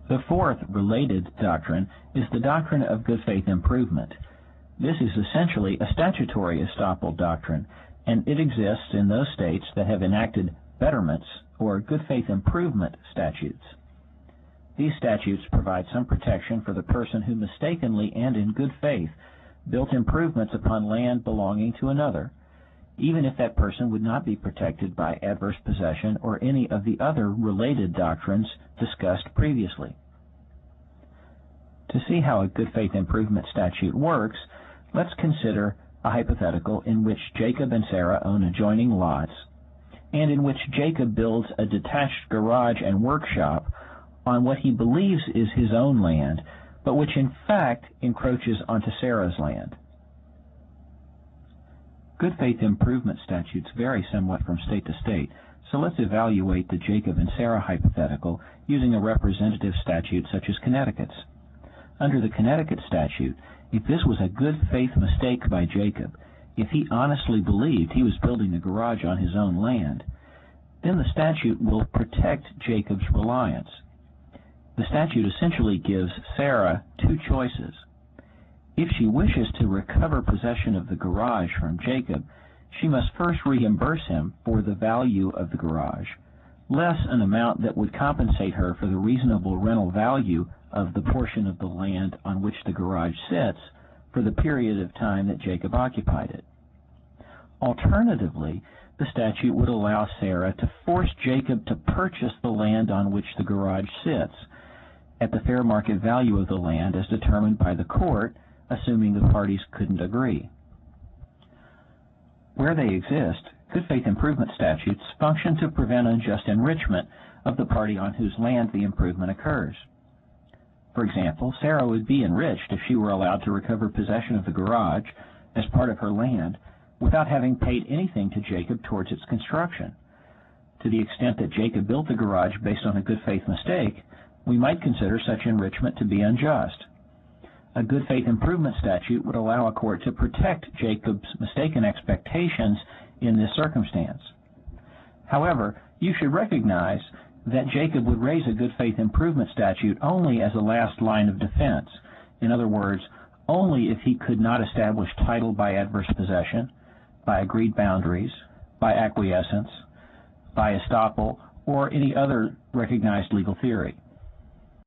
The fourth related doctrine is the doctrine of good faith improvement. This is essentially a statutory estoppel doctrine, and it exists in those states that have enacted betterments or good faith improvement statutes. These statutes provide some protection for the person who mistakenly and in good faith built improvements upon land belonging to another, even if that person would not be protected by adverse possession or any of the other related doctrines discussed previously. To see how a good faith improvement statute works, let's consider a hypothetical in which Jacob and Sarah own adjoining lots, and in which Jacob builds a detached garage and workshop on what he believes is his own land, but which in fact encroaches onto Sarah's land. Good faith improvement statutes vary somewhat from state to state, so let's evaluate the Jacob and Sarah hypothetical using a representative statute such as Connecticut's. Under the Connecticut statute, if this was a good faith mistake by Jacob, if he honestly believed he was building a garage on his own land, then the statute will protect Jacob's reliance. The statute essentially gives Sarah two choices. If she wishes to recover possession of the garage from Jacob, she must first reimburse him for the value of the garage, less an amount that would compensate her for the reasonable rental value of the portion of the land on which the garage sits for the period of time that Jacob occupied it. Alternatively, the statute would allow Sarah to force Jacob to purchase the land on which the garage sits at the fair market value of the land as determined by the court, assuming the parties couldn't agree. Where they exist, good faith improvement statutes function to prevent unjust enrichment of the party on whose land the improvement occurs. For example, Sarah would be enriched if she were allowed to recover possession of the garage as part of her land without having paid anything to Jacob towards its construction. To the extent that Jacob built the garage based on a good faith mistake, we might consider such enrichment to be unjust. A good faith improvement statute would allow a court to protect Jacob's mistaken expectations in this circumstance. However, you should recognize that Jacob would raise a good faith improvement statute only as a last line of defense. In other words, only if he could not establish title by adverse possession, by agreed boundaries, by acquiescence, by estoppel, or any other recognized legal theory.